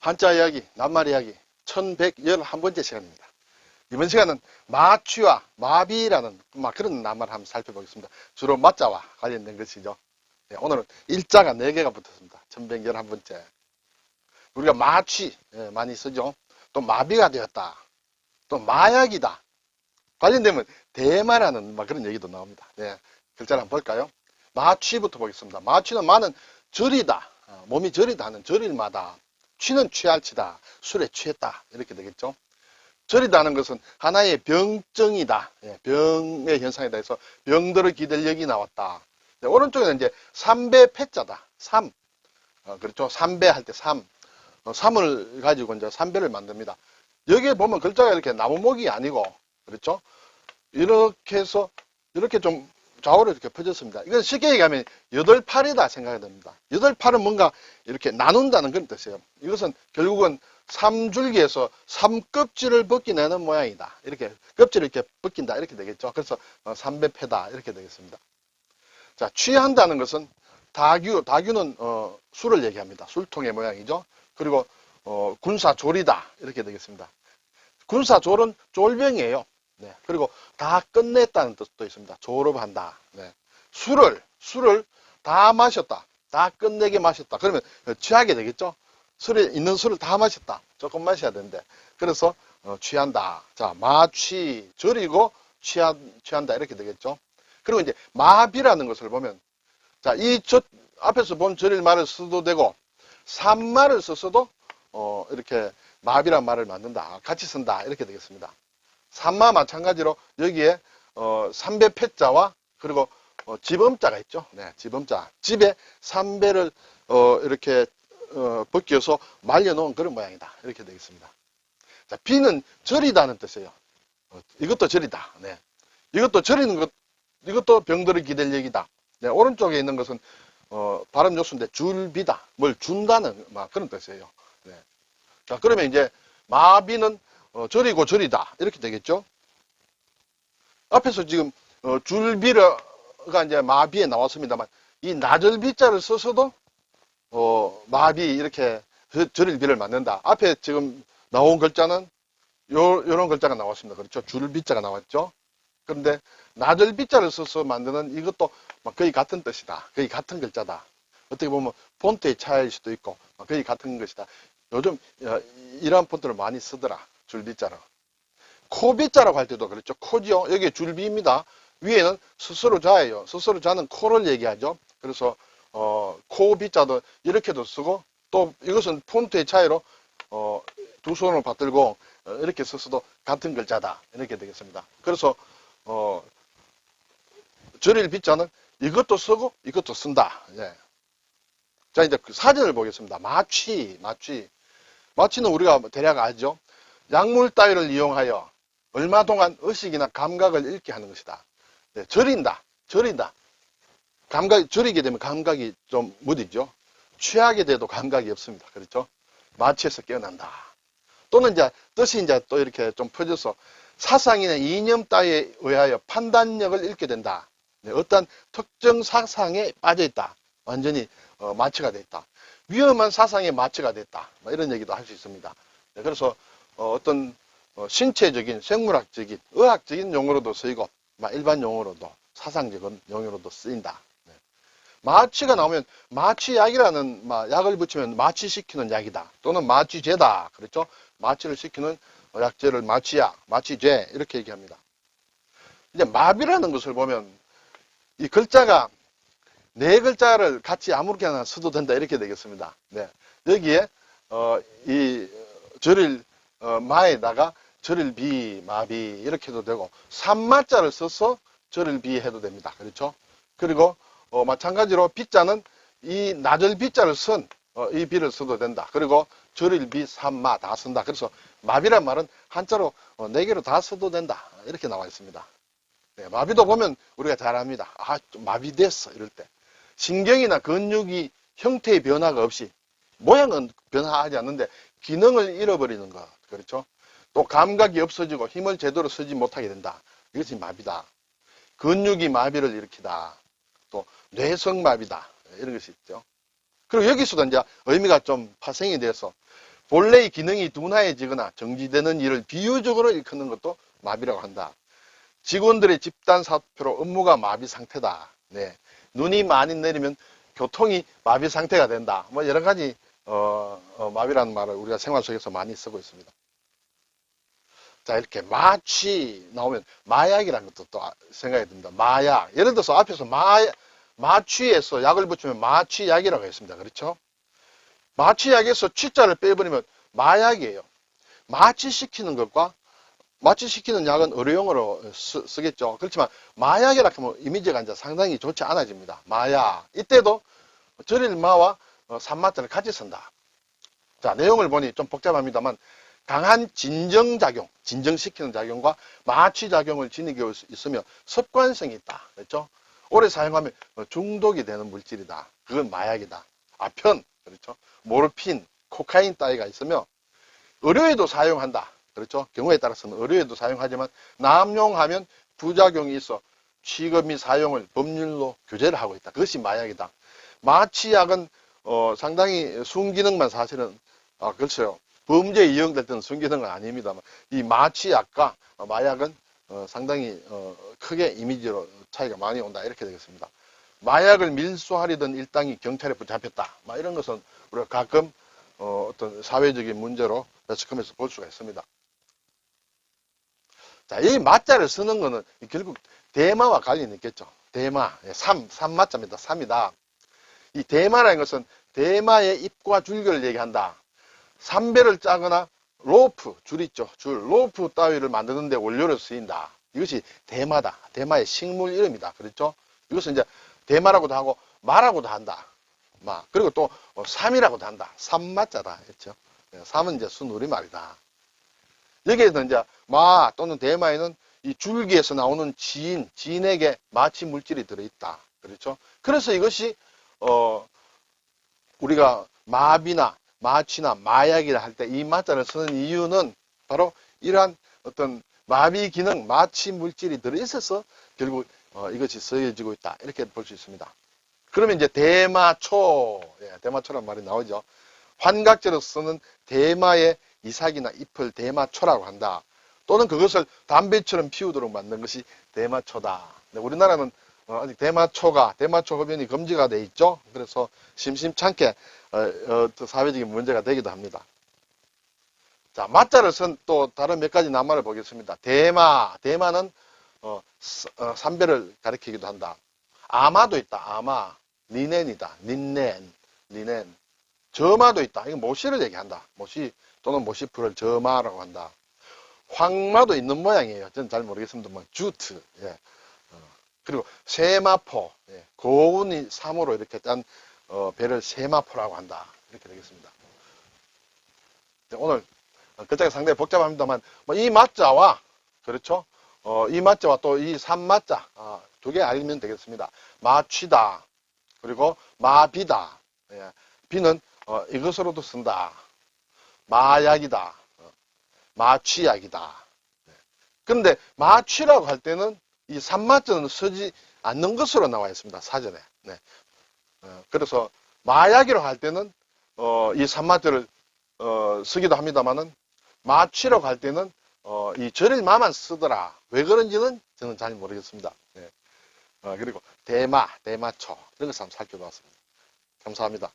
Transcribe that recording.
한자 이야기, 낱말 이야기 1111번째 시간입니다. 이번 시간은 마취와 마비라는 그런 낱말 한번 살펴보겠습니다. 주로 맞자와 관련된 것이죠. 네, 오늘은 일자가 4개가 붙었습니다. 1111번째. 우리가 마취 많이 쓰죠. 또 마비가 되었다. 또 마약이다. 관련되면 대마라는 그런 얘기도 나옵니다. 네, 글자를 한번 볼까요? 마취부터 보겠습니다. 마취는 마는 절이다. 몸이 절이다 하는 절일마다. 취는 취할치다. 술에 취했다. 이렇게 되겠죠. 절이다는 것은 하나의 병증이다. 병의 현상이다 해서 병들어 기댈 역이 나왔다. 네, 오른쪽에는 이제 삼배 패자다. 삼. 그렇죠. 삼배 할 때 삼. 삼을 가지고 이제 삼배를 만듭니다. 여기에 보면 글자가 이렇게 나무목이 아니고, 그렇죠. 이렇게 해서, 이렇게 좀 좌우로 이렇게 퍼졌습니다. 이건 쉽게 얘기하면 8팔이다 생각이 됩니다. 8팔은 뭔가 이렇게 나눈다는 그런 뜻이에요. 이것은 결국은 삼줄기에서 삼껍질을 벗겨내는 모양이다. 이렇게 껍질을 이렇게 벗긴다. 이렇게 되겠죠. 그래서 삼배패다. 이렇게 되겠습니다. 자, 취한다는 것은 다규는 술을 얘기합니다. 술통의 모양이죠. 그리고 군사졸이다. 이렇게 되겠습니다. 군사졸은 쫄병이에요. 네. 그리고 다 끝냈다는 뜻도 있습니다. 졸업한다. 네. 술을 다 마셨다. 다 끝내게 마셨다. 그러면 취하게 되겠죠. 술에 있는 술을 다 마셨다. 조금 마셔야 되는데. 그래서 취한다. 자, 마취, 절이고 취한다. 이렇게 되겠죠. 그리고 이제 마비라는 것을 보면, 자, 앞에서 본 절일 말을 써도 되고, 산말을 썼어도 이렇게 마비란 말을 만든다. 같이 쓴다. 이렇게 되겠습니다. 산마 마찬가지로 여기에 삼배패자와 그리고 집음자가 있죠. 네, 집음자. 집에 삼배를 이렇게 벗겨서 말려놓은 그런 모양이다. 이렇게 되겠습니다. 자, 비는 절이다는 뜻이에요. 이것도 절이다. 네. 이것도 절이는 것, 이것도 병들어 기댈 얘기다. 네, 오른쪽에 있는 것은 발음 요소인데 줄비다. 뭘 준다는 그런 뜻이에요. 네. 자, 그러면 이제 마비는 절이고 절이다. 이렇게 되겠죠. 앞에서 지금 줄비가 이제 마비에 나왔습니다만 이 나절비자를 써서도 마비 이렇게 절일비를 만든다. 앞에 지금 나온 글자는 요런 글자가 나왔습니다. 그렇죠. 줄비자가 나왔죠. 그런데 나절비자를 써서 만드는 이것도 거의 같은 뜻이다. 거의 같은 글자다. 어떻게 보면 폰트의 차이일 수도 있고 거의 같은 것이다. 요즘 이러한 폰트를 많이 쓰더라. 줄비자로. 코비자라고 할 때도 그렇죠. 코지요. 여기 줄비입니다. 위에는 스스로 자예요. 스스로 자는 코를 얘기하죠. 그래서 코비자도 이렇게도 쓰고 또 이것은 폰트의 차이로 두 손을 받들고 이렇게 써서도 같은 글자다. 이렇게 되겠습니다. 그래서 절일 비자는 이것도 쓰고 이것도 쓴다. 예. 자, 이제 그 사진을 보겠습니다. 마취는 우리가 대략 알죠. 약물 따위를 이용하여 얼마 동안 의식이나 감각을 잃게 하는 것이다. 네, 절인다. 절이게 되면 감각이 좀 무디죠. 취하게 돼도 감각이 없습니다. 그렇죠? 마취해서 깨어난다. 또는 이제 뜻이 이제 또 이렇게 좀 퍼져서 사상이나 이념 따위에 의하여 판단력을 잃게 된다. 네, 어떤 특정 사상에 빠져 있다. 완전히 마취가 됐다. 위험한 사상에 마취가 됐다. 이런 얘기도 할 수 있습니다. 네, 그래서 어떤 신체적인, 생물학적인, 의학적인 용어로도 쓰이고 일반 용어로도 사상적인 용어로도 쓰인다. 네. 마취가 나오면 마취약이라는 약을 붙이면 마취시키는 약이다. 또는 마취제다. 그렇죠? 마취를 시키는 약제를 마취약, 마취제 이렇게 얘기합니다. 이제 마비라는 것을 보면 이 글자가 4글자를 같이 아무렇게나 써도 된다 이렇게 되겠습니다. 네. 여기에 이 절일 마에다가 절일비, 마비 이렇게 해도 되고 산마자를 써서 절일비 해도 됩니다. 그렇죠? 그리고 마찬가지로 비자는 이 나절비자를 쓴 이 비를 써도 된다. 그리고 절일비, 산마 다 쓴다. 그래서 마비란 말은 한자로 4개로 다 써도 된다. 이렇게 나와 있습니다. 네, 마비도 보면 우리가 잘 압니다. 좀 마비됐어 이럴 때. 신경이나 근육이 형태의 변화가 없이 모양은 변화하지 않는데 기능을 잃어버리는 것. 그렇죠? 또 감각이 없어지고 힘을 제대로 쓰지 못하게 된다. 이것이 마비다. 근육이 마비를 일으키다. 또 뇌성마비다. 이런 것이 있죠. 그리고 여기서도 이제 의미가 좀 파생이 돼서 본래의 기능이 둔화해지거나 정지되는 일을 비유적으로 일컫는 것도 마비라고 한다. 직원들의 집단 사표로 업무가 마비 상태다. 네. 눈이 많이 내리면 교통이 마비 상태가 된다. 뭐 여러 가지 마비라는 말을 우리가 생활 속에서 많이 쓰고 있습니다. 자, 이렇게 마취 나오면 마약이라는 것도 또 생각이 듭니다. 마약. 예를 들어서 앞에서 마취에서 약을 붙이면 마취약이라고 했습니다. 그렇죠? 마취약에서 취자를 빼버리면 마약이에요. 마취시키는 것과 마취시키는 약은 의료용어로 쓰겠죠. 그렇지만 마약이라 하면 이미지가 이제 상당히 좋지 않아집니다. 마약. 이때도 절일마와 산마자를 같이 쓴다. 자, 내용을 보니 좀 복잡합니다만 강한 진정작용, 진정시키는 작용과 마취작용을 지니고 있으며 습관성이 있다. 그렇죠? 오래 사용하면 중독이 되는 물질이다. 그건 마약이다. 아편, 그렇죠? 모르핀, 코카인 따위가 있으며 의료에도 사용한다. 그렇죠? 경우에 따라서는 의료에도 사용하지만 남용하면 부작용이 있어 취급 및 사용을 법률로 규제를 하고 있다. 그것이 마약이다. 마취약은 상당히 순기능만 사실은 그렇죠. 범죄에 이용될 때는 순기능은 아닙니다만 이 마취약과 마약은 상당히 크게 이미지로 차이가 많이 온다 이렇게 되겠습니다. 마약을 밀수하려던 일당이 경찰에 붙잡혔다. 이런 것은 우리가 가끔 어떤 사회적인 문제로 매스컴에서 볼 수가 있습니다. 자, 이 마자를 쓰는 거는 결국 대마와 관련이 있겠죠. 대마, 삼마자입니다. 삼이다. 이 대마라는 것은 대마의 잎과 줄기를 얘기한다. 삼배를 짜거나 로프, 줄 있죠. 줄, 로프 따위를 만드는 데 원료로 쓰인다. 이것이 대마다. 대마의 식물 이름이다. 그렇죠? 이것은 이제 대마라고도 하고 마라고도 한다. 그리고 또 삼이라고도 한다. 삼마자다. 했죠. 삼은 이제 순우리말이다. 여기에는 이제 마 또는 대마에는 이 줄기에서 나오는 진액에 마취 물질이 들어있다. 그렇죠? 그래서 이것이 우리가 마비나 마취나 마약이라 할 때 이 마자를 쓰는 이유는 바로 이러한 어떤 마비 기능, 마취 물질이 들어있어서 결국 이것이 쓰여지고 있다. 이렇게 볼 수 있습니다. 그러면 이제 대마초, 대마초란 말이 나오죠. 환각제로 쓰는 대마의 이삭이나 잎을 대마초라고 한다. 또는 그것을 담배처럼 피우도록 만든 것이 대마초다. 우리나라는 아직 대마초 흡연이 금지가 돼 있죠. 그래서 심심찮게 사회적인 문제가 되기도 합니다. 자, 마자를 쓴 또 다른 몇 가지 낱말을 보겠습니다. 대마는 삼배를 가리키기도 한다. 아마도 있다. 아마, 리넨이다. 리넨. 저마도 있다. 이건 모시를 얘기한다. 모시 또는 모시풀을 저마라고 한다. 황마도 있는 모양이에요. 저는 잘 모르겠습니다만 주트. 예. 그리고 세마포. 예. 고운이 삼으로 이렇게 짠 배를 세마포라고 한다. 이렇게 되겠습니다. 오늘 글자가 상당히 복잡합니다만 이 마자와 그렇죠? 이 마자와 또 이 삼마자 두 개 알면 되겠습니다. 마취다. 그리고 마비다. 예. 비는 이것으로도 쓴다. 마약이다. 마취약이다. 그런데 마취라고 할 때는 이 삼마자는 쓰지 않는 것으로 나와 있습니다. 사전에. 네. 그래서 마약이라고 할 때는 이 삼마자를 쓰기도 합니다만은 마취라고 할 때는 이 절일마만 쓰더라. 왜 그런지는 저는 잘 모르겠습니다. 네. 그리고 대마초 이런 것을 한번 살펴봤습니다. 감사합니다.